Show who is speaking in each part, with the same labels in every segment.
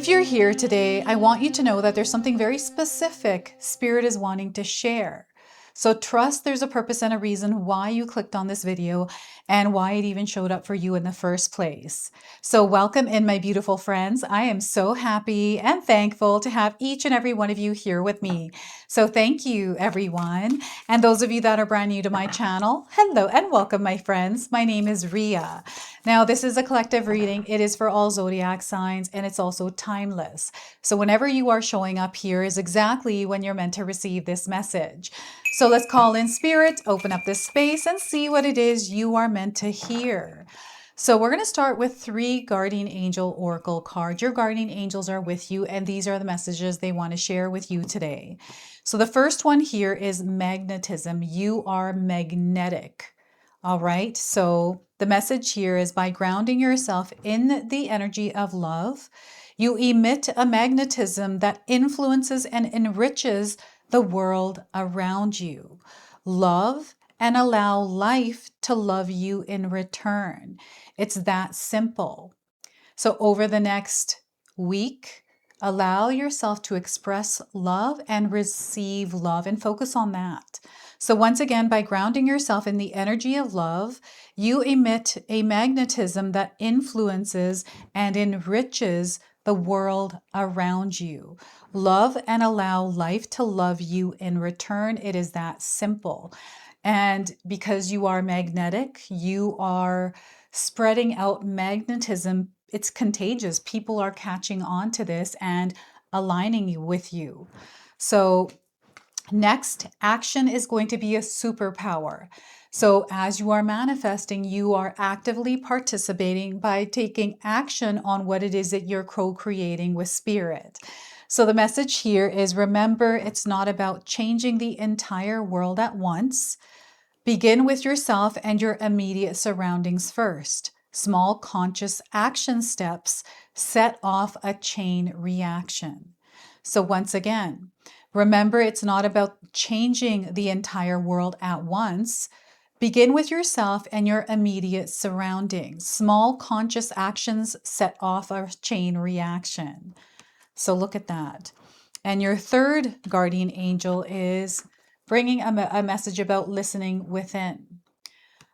Speaker 1: If you're here today, I want you to know that there's something very specific Spirit is wanting to share. So trust there's a purpose and a reason why you clicked on this video and why it even showed up for you in the first place. So welcome in, my beautiful friends. I am so happy and thankful to have each and every one of you here with me. So thank you, everyone. And those of you that are brand new to my channel, hello and welcome, my friends. My name is Ria. Now, this is a collective reading. It is for all zodiac signs, and it's also timeless. So whenever you are showing up here is exactly when you're meant to receive this message. So let's call in Spirit, open up this space, and see what it is you are meant to hear. So we're going to start with 3 guardian angel oracle cards. Your guardian angels are with you, and these are the messages they want to share with you today. So the first one here is magnetism. You are magnetic. All right. So the message here is by grounding yourself in the energy of love, you emit a magnetism that influences and enriches the world around you. Love and allow life to love you in return. It's that simple. So over the next week, allow yourself to express love and receive love and focus on that. So once again, by grounding yourself in the energy of love, you emit a magnetism that influences and enriches the world around you. Love and allow life to love you in return. It is that simple. And because you are magnetic, you are spreading out magnetism. It's contagious. People are catching on to this and aligning with you. So next, action is going to be a superpower. So as you are manifesting, you are actively participating by taking action on what it is that you're co-creating with Spirit. So the message here is, remember, it's not about changing the entire world at once. Begin with yourself and your immediate surroundings first. Small conscious action steps set off a chain reaction. So once again, remember, it's not about changing the entire world at once. Begin with yourself and your immediate surroundings. Small conscious actions set off a chain reaction. So look at that. And your third guardian angel is bringing a message about listening within.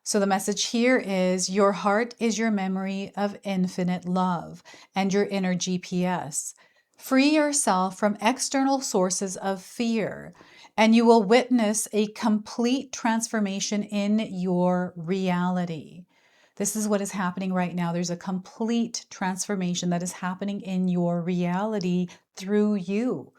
Speaker 1: So the message here is, your heart is your memory of infinite love and your inner GPS. Free yourself from external sources of fear, and you will witness a complete transformation in your reality. This is what is happening right now. There's a complete transformation that is happening in your reality through you.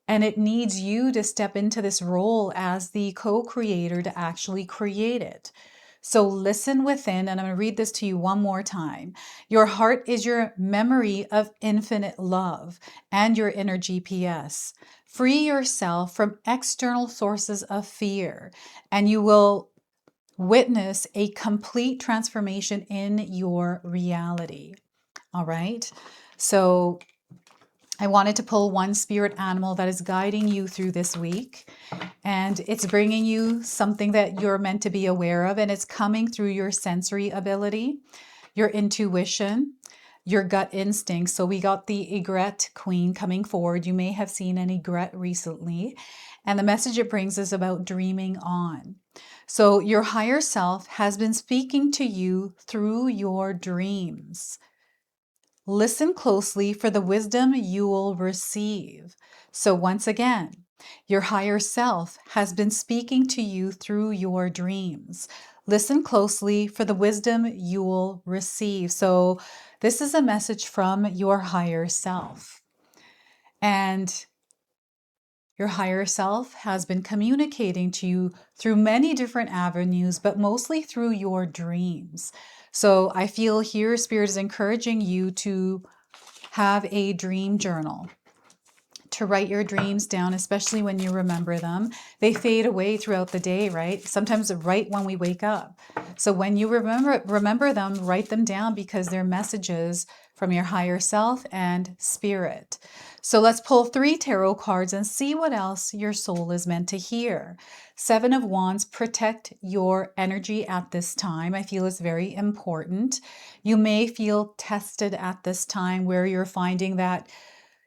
Speaker 1: And it needs you to step into this role as the co-creator to actually create it. So listen within, and I'm going to read this to you one more time. Your heart is your memory of infinite love and your inner GPS. Free yourself from external sources of fear, and you will witness a complete transformation in your reality. All right. So I wanted to pull one spirit animal that is guiding you through this week, and it's bringing you something that you're meant to be aware of, and it's coming through your sensory ability, your intuition, your gut instinct. So we got the egret queen coming forward. You may have seen an egret recently, and the message it brings is about dreaming on. So your higher self has been speaking to you through your dreams. Listen closely for the wisdom you will receive. So once again, your higher self has been speaking to you through your dreams. Listen closely for the wisdom you will receive. So this is a message from your higher self. And your higher self has been communicating to you through many different avenues, but mostly through your dreams. So I feel here Spirit is encouraging you to have a dream journal, to write your dreams down, especially when you remember them. They fade away throughout the day, right? Sometimes right when we wake up. So when you remember them, write them down because they're messages from your higher self and spirit. So let's pull 3 tarot cards and see what else your soul is meant to hear. 7 of Wands, protect your energy at this time. I feel it's very important. You may feel tested at this time where you're finding that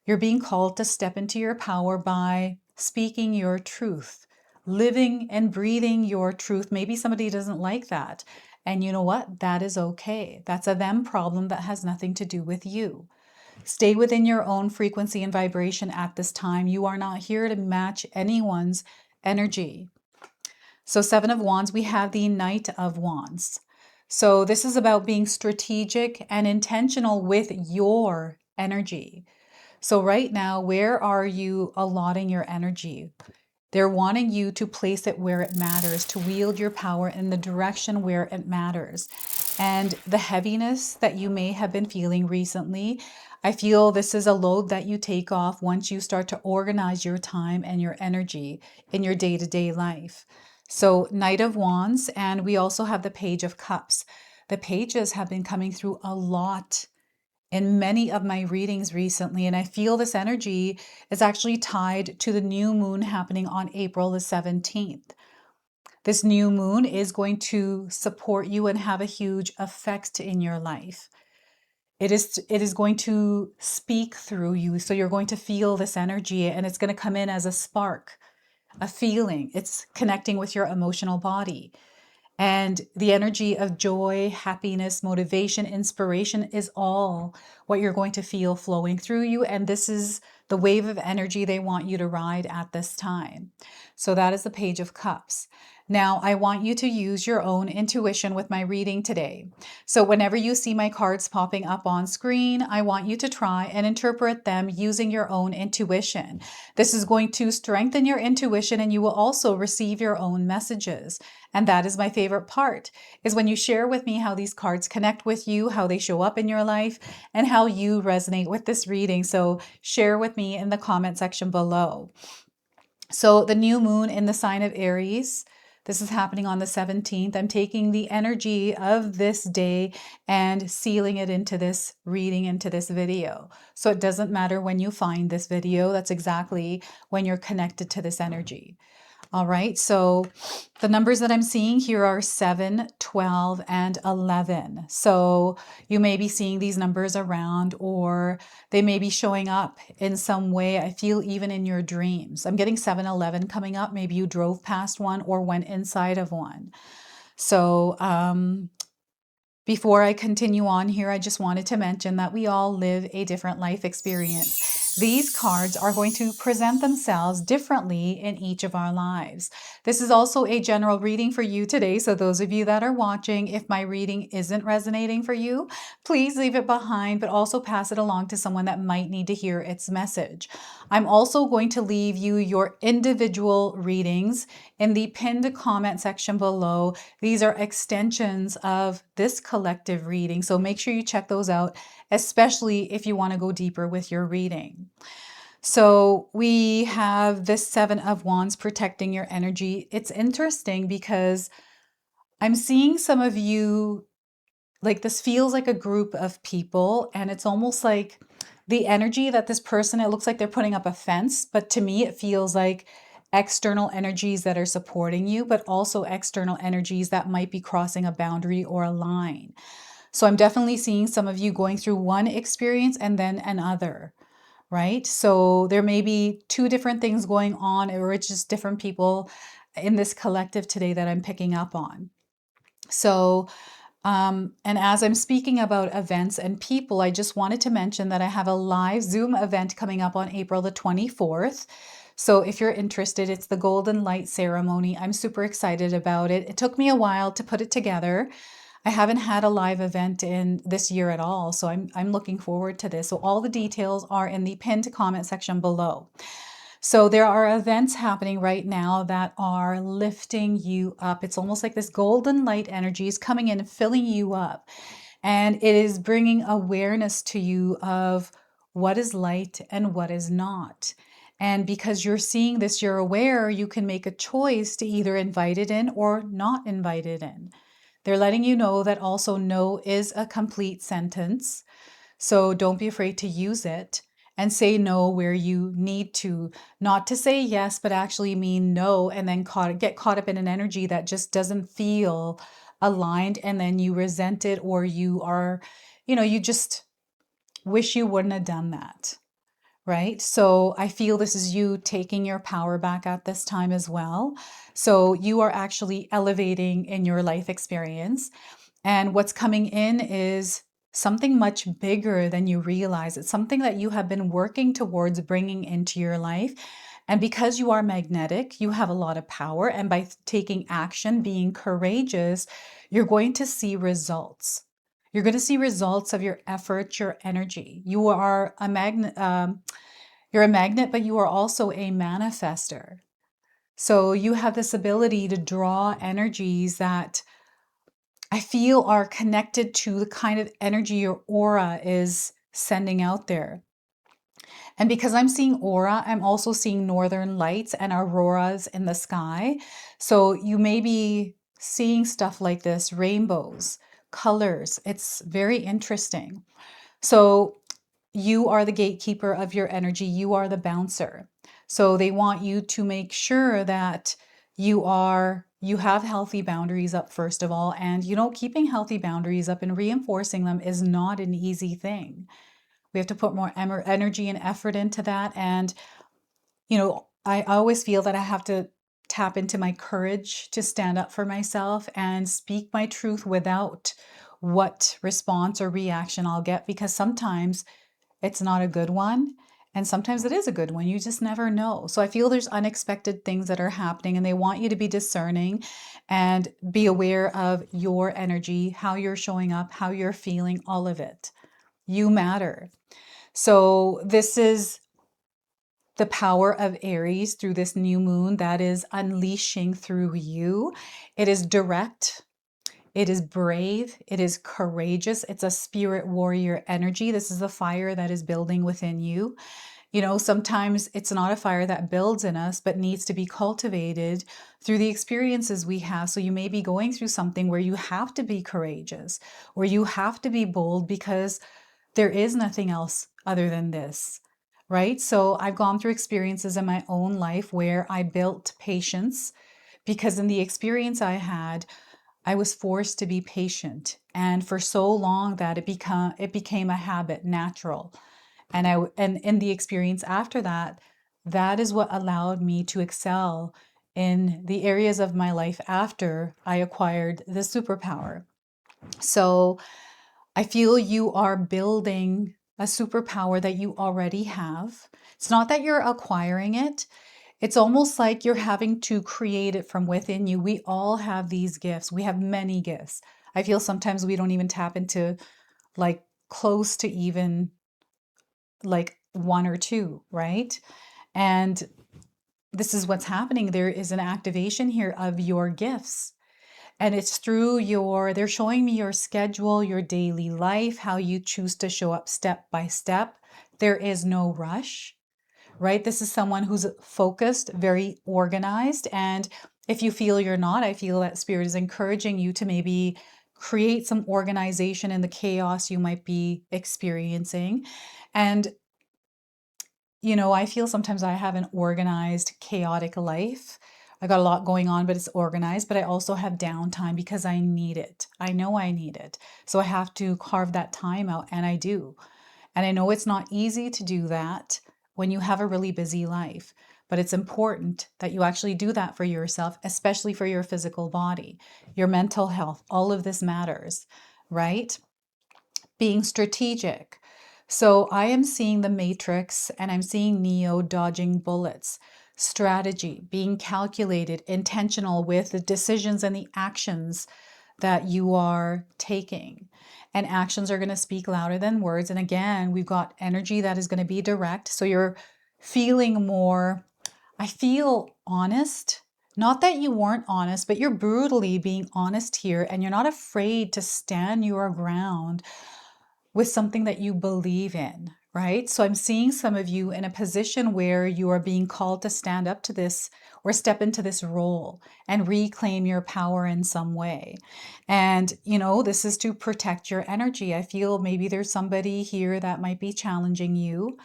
Speaker 1: you're being called to step into your power by speaking your truth, living and breathing your truth. Maybe somebody doesn't like that. And you know what? That is okay. That's a them problem that has nothing to do with you. Stay within your own frequency and vibration at this time. You are not here to match anyone's energy. So 7 of Wands, we have the Knight of Wands. So this is about being strategic and intentional with your energy. So right now, where are you allotting your energy? They're wanting you to place it where it matters, to wield your power in the direction where it matters. And the heaviness that you may have been feeling recently, I feel this is a load that you take off once you start to organize your time and your energy in your day-to-day life. So Knight of Wands, and we also have the Page of Cups. The pages have been coming through a lot in many of my readings recently, and I feel this energy is actually tied to the new moon happening on April the 17th. This new moon is going to support you and have a huge effect in your life. It is going to speak through you, so you're going to feel this energy, and it's going to come in as a spark, a feeling. It's connecting with your emotional body. And the energy of joy, happiness, motivation, inspiration is all what you're going to feel flowing through you. And this is the wave of energy they want you to ride at this time. So that is the Page of Cups. Now, I want you to use your own intuition with my reading today. So whenever you see my cards popping up on screen, I want you to try and interpret them using your own intuition. This is going to strengthen your intuition, and you will also receive your own messages. And that is my favorite part, is when you share with me how these cards connect with you, how they show up in your life, and how you resonate with this reading. So share with me in the comment section below. So the new moon in the sign of Aries, this is happening on the 17th. I'm taking the energy of this day and sealing it into this reading, into this video. So it doesn't matter when you find this video. That's exactly when you're connected to this energy. All right, so the numbers that I'm seeing here are 7, 12, and 11. So you may be seeing these numbers around, or they may be showing up in some way. I feel even in your dreams. I'm getting 7, 11 coming up. Maybe you drove past one or went inside of one. So before I continue on here, I just wanted to mention that we all live a different life experience. These cards are going to present themselves differently in each of our lives. This is also a general reading for you today. So those of you that are watching, if my reading isn't resonating for you, please leave it behind, but also pass it along to someone that might need to hear its message. I'm also going to leave you your individual readings in the pinned comment section below. These are extensions of this collective reading, so make sure you check those out, especially if you want to go deeper with your reading. So we have this 7 of Wands, protecting your energy. It's interesting because I'm seeing some of you, like this feels like a group of people, and it's almost like the energy that this person, it looks like they're putting up a fence, but to me it feels like external energies that are supporting you, but also external energies that might be crossing a boundary or a line. So I'm definitely seeing some of you going through one experience and then another, right? So there may be 2 different things going on, or it's just different people in this collective today that I'm picking up on. So and as I'm speaking about events and people, I just wanted to mention that I have a live Zoom event coming up on April the 24th. So if you're interested, it's the Golden Light Ceremony. I'm super excited about it. It took me a while to put it together. I haven't had a live event in this year at all, so I'm looking forward to this. So all the details are in the pinned comment section below. So there are events happening right now that are lifting you up. It's almost like this golden light energy is coming in and filling you up. And it is bringing awareness to you of what is light and what is not. And because you're seeing this, you're aware, you can make a choice to either invite it in or not invite it in. They're letting you know that also no is a complete sentence. So don't be afraid to use it and say no where you need to, not to say yes, but actually mean no, and then get caught up in an energy that just doesn't feel aligned, and then you resent it, or you are, you just wish you wouldn't have done that. Right? So I feel this is you taking your power back at this time as well. So you are actually elevating in your life experience. And what's coming in is something much bigger than you realize. It's something that you have been working towards bringing into your life. And because you are magnetic, you have a lot of power. And by taking action, being courageous, you're going to see results. You're going to see results of your effort, your energy. You are a magnet. You're a magnet, but you are also a manifester. So you have this ability to draw energies that I feel are connected to the kind of energy your aura is sending out there. And because I'm seeing aura, I'm also seeing northern lights and auroras in the sky. So you may be seeing stuff like this, rainbows, colors. It's very interesting. So you are the gatekeeper of your energy. You are the bouncer. So they want you to make sure that you have healthy boundaries up, first of all. And, keeping healthy boundaries up and reinforcing them is not an easy thing. We have to put more energy and effort into that. And, I always feel that I have to tap into my courage to stand up for myself and speak my truth without what response or reaction I'll get, because sometimes it's not a good one, and sometimes it is a good one. You just never know. So I feel there's unexpected things that are happening, and they want you to be discerning and be aware of your energy, how you're showing up, how you're feeling, all of it. You matter. So this is the power of Aries through this new moon that is unleashing through you. It is direct. It is brave. It is courageous. It's a spirit warrior energy. This is the fire that is building within you. Sometimes it's not a fire that builds in us, but needs to be cultivated through the experiences we have. So you may be going through something where you have to be courageous, where you have to be bold, because there is nothing else other than this, right? So I've gone through experiences in my own life where I built patience, because in the experience I had, I was forced to be patient. And for so long that it became a habit, natural. And in the experience after that, that is what allowed me to excel in the areas of my life after I acquired the superpower. So I feel you are building a superpower that you already have. It's not that you're acquiring it. It's almost like you're having to create it from within you. We all have these gifts. We have many gifts. I feel sometimes we don't even tap into close to even one or two, right? And this is what's happening. There is an activation here of your gifts. And it's through they're showing me your schedule, your daily life, how you choose to show up step by step. There is no rush, right? This is someone who's focused, very organized. And if you feel you're not, I feel that Spirit is encouraging you to maybe create some organization in the chaos you might be experiencing. And I feel sometimes I have an organized, chaotic life. I got a lot going on, but it's organized. But I also have downtime because I need it. I know I need it. So I have to carve that time out, and I do. And I know it's not easy to do that when you have a really busy life, but it's important that you actually do that for yourself, especially for your physical body, your mental health. All of this matters, right? Being strategic. So I am seeing the Matrix, and I'm seeing Neo dodging bullets. Strategy, being calculated, intentional with the decisions and the actions that you are taking. And actions are going to speak louder than words. And again, we've got energy that is going to be direct. So you're feeling more, I feel honest. Not that you weren't honest, but you're brutally being honest here. And you're not afraid to stand your ground with something that you believe in, right? So I'm seeing some of you in a position where you are being called to stand up to this or step into this role and reclaim your power in some way. And, you know, this is to protect your energy. I feel maybe there's somebody here that might be challenging you.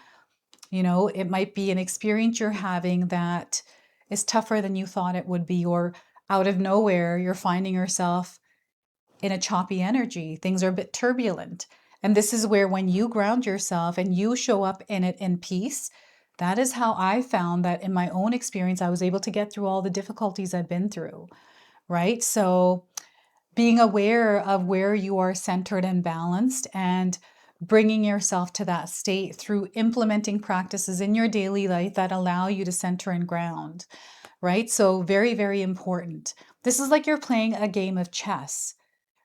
Speaker 1: You know, it might be an experience you're having that is tougher than you thought it would be, or out of nowhere, you're finding yourself in a choppy energy. Things are a bit turbulent. And this is where when you ground yourself and you show up in it in peace, that is how I found that in my own experience, I was able to get through all the difficulties I've been through, right? So being aware of where you are centered and balanced and bringing yourself to that state through implementing practices in your daily life that allow you to center and ground, right? So very, very important. This is like you're playing a game of chess,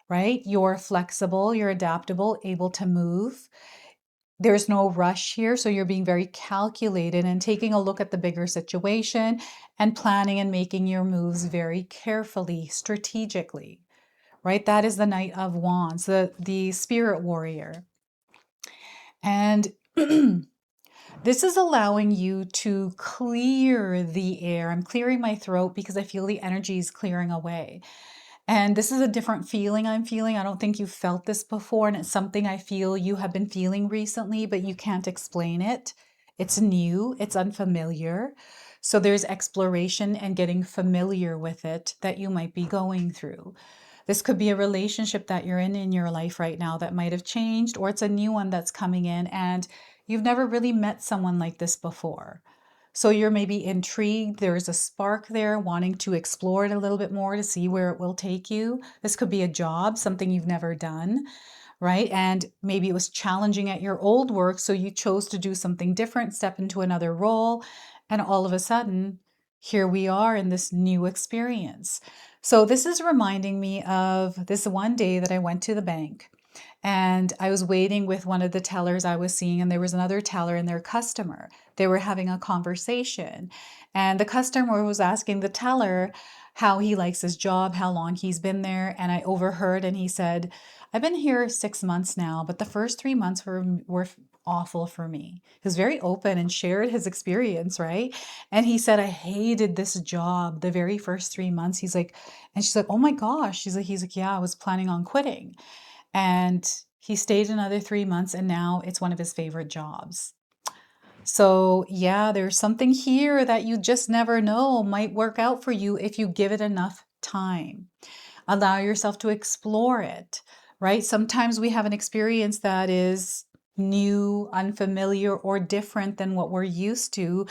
Speaker 1: right? You're flexible, you're adaptable, able to move. There's no rush here. So you're being very calculated and taking a look at the bigger situation and planning and making your moves very carefully, strategically, right? That is the Knight of Wands, the spirit warrior. And this is allowing you to clear the air. I'm clearing my throat because I feel the energy is clearing away. And this is a different feeling I'm feeling. I don't think you've felt this before, and it's something I feel you have been feeling recently, but you can't explain it. It's new, it's unfamiliar. So there's exploration and getting familiar with it that you might be going through. This could be a relationship that you're in your life right now that might have changed, or it's a new one that's coming in and you've never really met someone like this before. So you're maybe intrigued. There's a spark there, wanting to explore it a little bit more to see where it will take you. This could be a job, something you've never done, right? And maybe it was challenging at your old work, so you chose to do something different, step into another role, and all of a sudden, here we are in this new experience. So this is reminding me of this one day that I went to the bank. And I was waiting with one of the tellers I was seeing, and there was another teller and their customer. They were having a conversation, and the customer was asking the teller how he likes his job, how long he's been there. And I overheard, and he said, I've been here 6 months now, but the first 3 months were awful for me. He was very open and shared his experience, right? And he said, I hated this job the very first 3 months. He's like, and she's like, oh my gosh. He's like, yeah, I was planning on quitting. And he stayed another 3 months, and now it's one of his favorite jobs. So yeah, there's something here that you just never know might work out for you if you give it enough time. Allow yourself to explore it, right? Sometimes we have an experience that is new, unfamiliar, or different than what we're used to.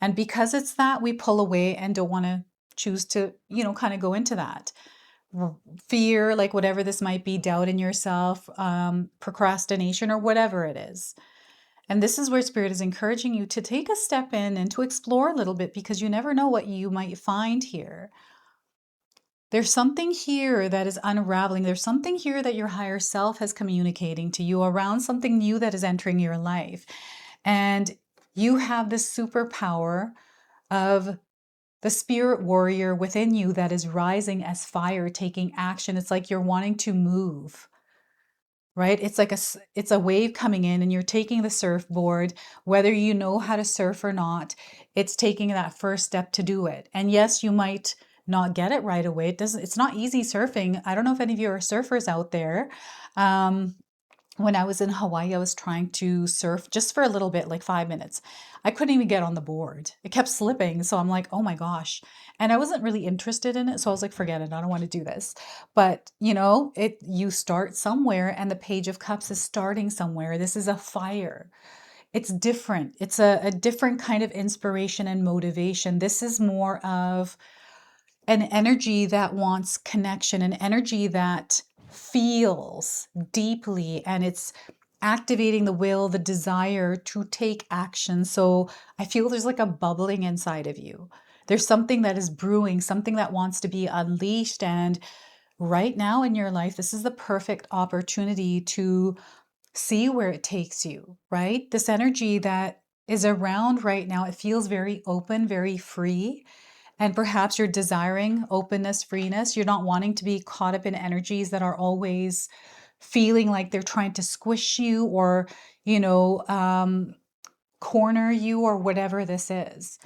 Speaker 1: And because it's that, we pull away and don't want to choose to, you know, kind of go into that. Fear, like whatever this might be, doubt in yourself, procrastination, or whatever it is. And this is where Spirit is encouraging you to take a step in and to explore a little bit, because you never know what you might find here. There's something here that is unraveling. There's something here that your higher self is communicating to you around something new that is entering your life. And you have this superpower of the spirit warrior within you that is rising as fire, taking action. It's like you're wanting to move, right? It's like it's a wave coming in, and you're taking the surfboard, whether you know how to surf or not. It's taking that first step to do it. And yes, you might not get it right away. It's not easy surfing. I don't know if any of you are surfers out there. When I was in Hawaii, I was trying to surf just for a little bit, like 5 minutes. I couldn't even get on the board. It kept slipping. So I'm like, oh my gosh. And I wasn't really interested in it. So I was like, forget it. I don't want to do this. But you know, you start somewhere, and the Page of Cups is starting somewhere. This is a fire. It's different. It's a different kind of inspiration and motivation. This is more of an energy that wants connection, an energy that feels deeply, and it's activating the will, the desire to take action. So I feel there's like a bubbling inside of you. There's something that is brewing, something that wants to be unleashed. And right now in your life, this is the perfect opportunity to see where it takes you, right? This energy that is around right now, it feels very open, very free. And perhaps you're desiring openness, freeness. You're not wanting to be caught up in energies that are always feeling like they're trying to squish you or, corner you or whatever this is,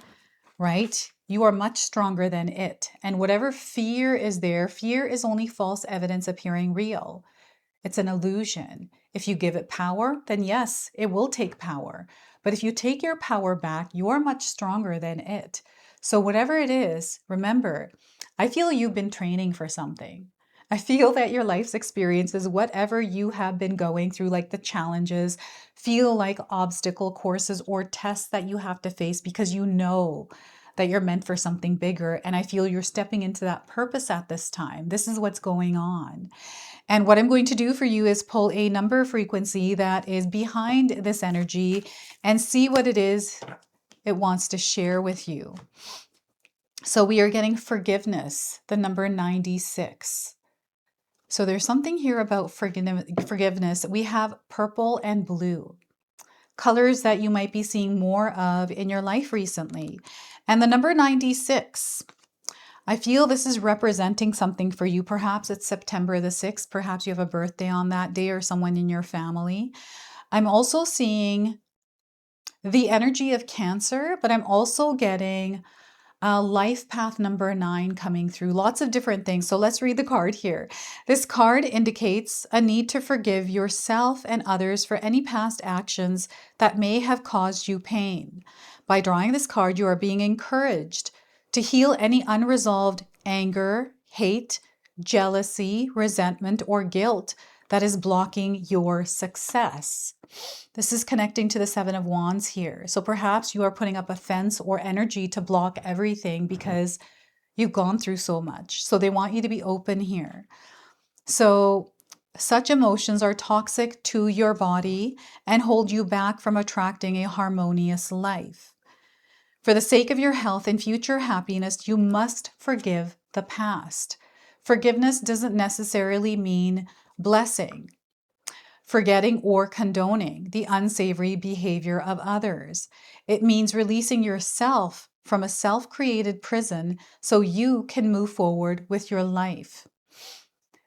Speaker 1: right? You are much stronger than it. And whatever fear is there, fear is only false evidence appearing real. It's an illusion. If you give it power, then yes, it will take power. But if you take your power back, you're much stronger than it. So whatever it is, remember, I feel you've been training for something. I feel that your life's experiences, whatever you have been going through, like the challenges, feel like obstacle courses or tests that you have to face because you know that you're meant for something bigger. And I feel you're stepping into that purpose at this time. This is what's going on. And what I'm going to do for you is pull a number frequency that is behind this energy and see what it is it wants to share with you. So we are getting forgiveness, the number 96. So there's something here about forgiveness. We have purple and blue, colors that you might be seeing more of in your life recently. And the number 96, I feel this is representing something for you. Perhaps it's September the 6th. Perhaps you have a birthday on that day or someone in your family. I'm also seeing the energy of Cancer, but I'm also getting life path number 9 coming through. Lots of different things. So let's read the card here. This card indicates a need to forgive yourself and others for any past actions that may have caused you pain. By drawing this card, you are being encouraged to heal any unresolved anger, hate, jealousy, resentment, or guilt that is blocking your success. This is connecting to the 7 of Wands here. So perhaps you are putting up a fence or energy to block everything because you've gone through so much. So they want you to be open here. So such emotions are toxic to your body and hold you back from attracting a harmonious life. For the sake of your health and future happiness, you must forgive the past. Forgiveness doesn't necessarily mean blessing, forgetting or condoning the unsavory behavior of others. It means releasing yourself from a self-created prison so you can move forward with your life.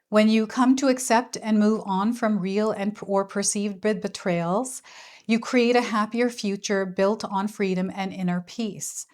Speaker 1: When you come to accept and move on from real or perceived betrayals, you create a happier future built on freedom and inner peace.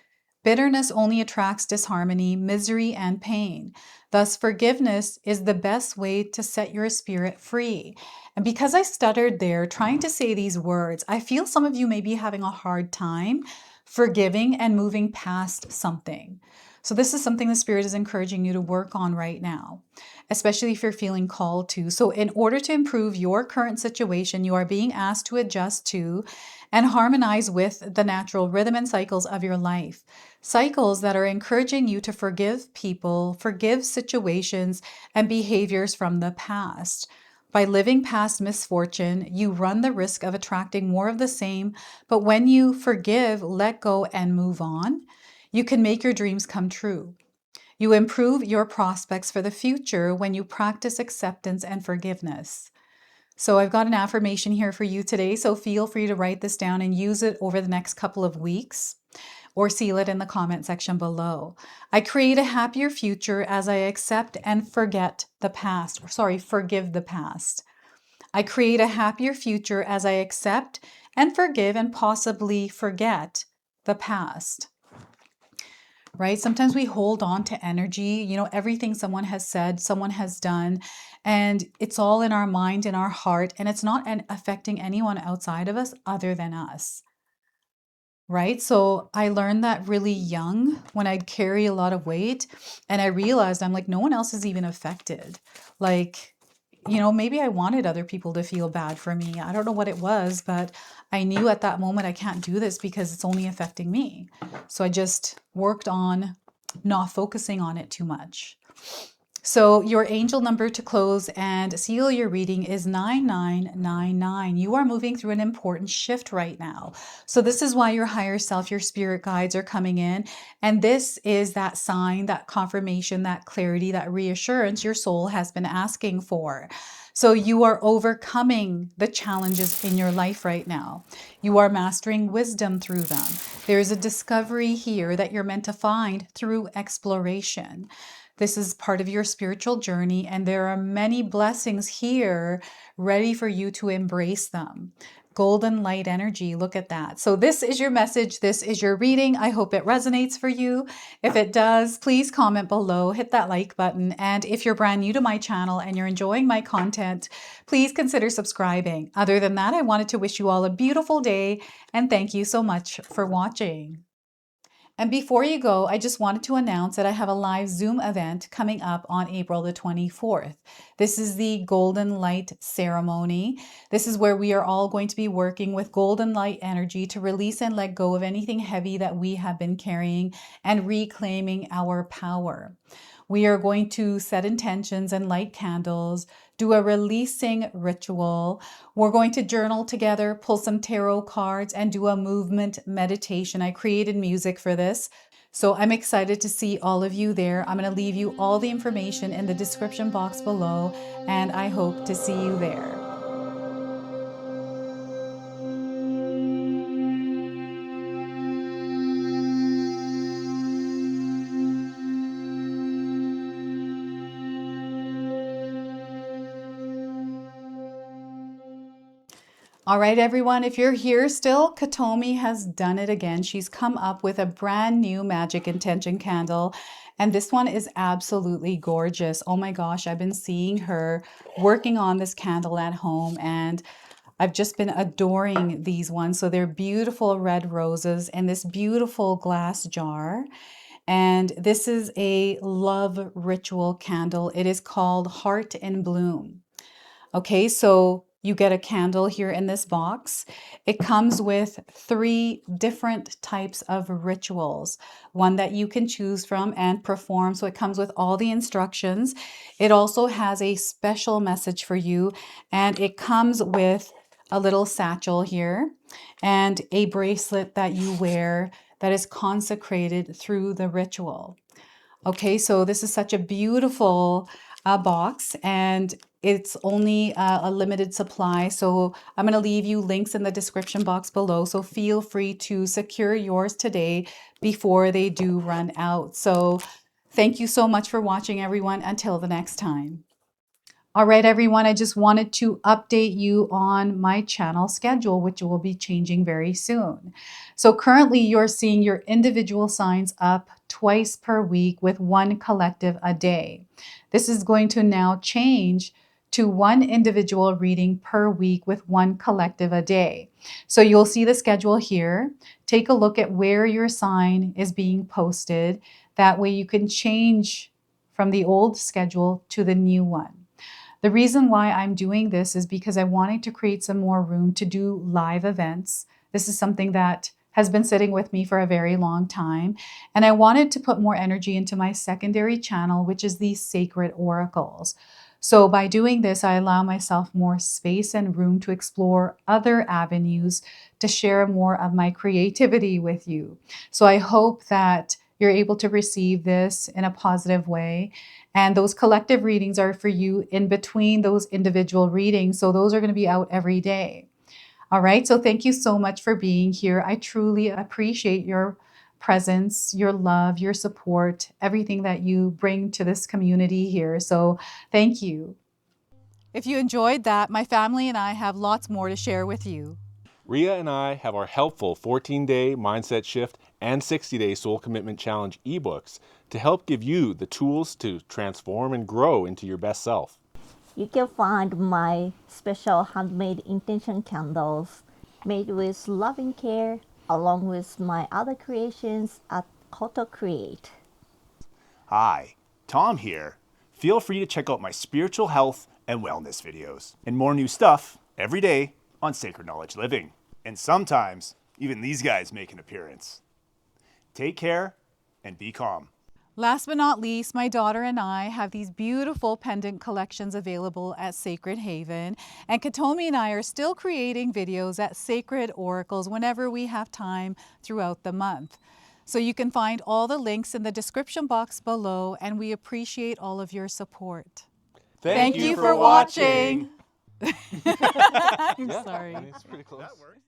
Speaker 1: Bitterness only attracts disharmony, misery, and pain. Thus, forgiveness is the best way to set your spirit free. And because I stuttered there trying to say these words, I feel some of you may be having a hard time forgiving and moving past something. So this is something the Spirit is encouraging you to work on right now, especially if you're feeling called to. So in order to improve your current situation, you are being asked to adjust to and harmonize with the natural rhythm and cycles of your life. Cycles that are encouraging you to forgive people, forgive situations and behaviors from the past. By living past misfortune, you run the risk of attracting more of the same, but when you forgive, let go, and move on, you can make your dreams come true. You improve your prospects for the future when you practice acceptance and forgiveness. So I've got an affirmation here for you today, so feel free to write this down and use it over the next couple of weeks, or seal it in the comment section below. I create a happier future as I accept and forgive the past. I create a happier future as I accept and forgive and possibly forget the past. Right? Sometimes we hold on to energy, everything someone has said, someone has done, and it's all in our mind, in our heart, and it's not affecting anyone outside of us other than us. Right? So I learned that really young when I'd carry a lot of weight, and I realized I'm like, no one else is even affected. Like, maybe I wanted other people to feel bad for me. I don't know what it was, but I knew at that moment I can't do this because it's only affecting me. So I just worked on not focusing on it too much. So your angel number to close and seal your reading is 9999. You are moving through an important shift right now. So this is why your higher self, your spirit guides are coming in. And this is that sign, that confirmation, that clarity, that reassurance your soul has been asking for. So you are overcoming the challenges in your life right now. You are mastering wisdom through them. There is a discovery here that you're meant to find through exploration. This is part of your spiritual journey, and there are many blessings here ready for you to embrace them. Golden light energy, look at that. So this is your message. This is your reading. I hope it resonates for you. If it does, please comment below, hit that like button. And if you're brand new to my channel and you're enjoying my content, please consider subscribing. Other than that, I wanted to wish you all a beautiful day and thank you so much for watching. And before you go, I just wanted to announce that I have a live Zoom event coming up on April the 24th. This is the Golden Light Ceremony. This is where we are all going to be working with golden light energy to release and let go of anything heavy that we have been carrying and reclaiming our power. We are going to set intentions and light candles, do a releasing ritual. We're going to journal together, pull some tarot cards, and do a movement meditation. I created music for this, so I'm excited to see all of you there. I'm going to leave you all the information in the description box below, and I hope to see you there. All right, everyone, if you're here still, 𝐂𝐄𝐑 has done it again. She's come up with a brand new magic intention candle, and this one is absolutely gorgeous. Oh my gosh, I've been seeing her working on this candle at home, and I've just been adoring these ones. So they're beautiful red roses in this beautiful glass jar. And this is a love ritual candle. It is called Heart in Bloom. Okay, so you get a candle here in this box. It comes with 3 different types of rituals, one that you can choose from and perform. So it comes with all the instructions. It also has a special message for you, and it comes with a little satchel here and a bracelet that you wear that is consecrated through the ritual. Okay, so this is such a beautiful box, and it's only a limited supply. So I'm going to leave you links in the description box below. So feel free to secure yours today before they do run out. So thank you so much for watching, everyone. Until the next time. All right, everyone, I just wanted to update you on my channel schedule, which will be changing very soon. So currently you're seeing your individual signs up twice per week with 1 collective a day. This is going to now change to 1 individual reading per week with 1 collective a day. So you'll see the schedule here. Take a look at where your sign is being posted. That way you can change from the old schedule to the new one. The reason why I'm doing this is because I wanted to create some more room to do live events. This is something that has been sitting with me for a very long time. And I wanted to put more energy into my secondary channel, which is the Sacred Oracles. So by doing this, I allow myself more space and room to explore other avenues to share more of my creativity with you. So I hope that you're able to receive this in a positive way. And those collective readings are for you in between those individual readings. So those are going to be out every day. All right. So thank you so much for being here. I truly appreciate your presence, your love, your support, everything that you bring to this community here. So thank you. If you enjoyed that, my family and I have lots more to share with you.
Speaker 2: Ria and I have our helpful 14-day mindset shift and 60-day soul commitment challenge ebooks to help give you the tools to transform and grow into your best self.
Speaker 3: You can find my special handmade intention candles made with loving care along with my other creations at 𝐂𝐑𝐄𝐍.
Speaker 4: Hi, Tom here. Feel free to check out my spiritual health and wellness videos and more new stuff every day on Sacred Knowledge Living. And sometimes even these guys make an appearance. Take care and be calm.
Speaker 1: Last but not least, my daughter and I have these beautiful pendant collections available at Sacred Haven. And 𝐂𝐑𝐄𝐍 and I are still creating videos at Sacred Oracles whenever we have time throughout the month. So you can find all the links in the description box below, and we appreciate all of your support.
Speaker 2: Thank
Speaker 1: you for watching. I'm sorry.
Speaker 2: It's pretty close.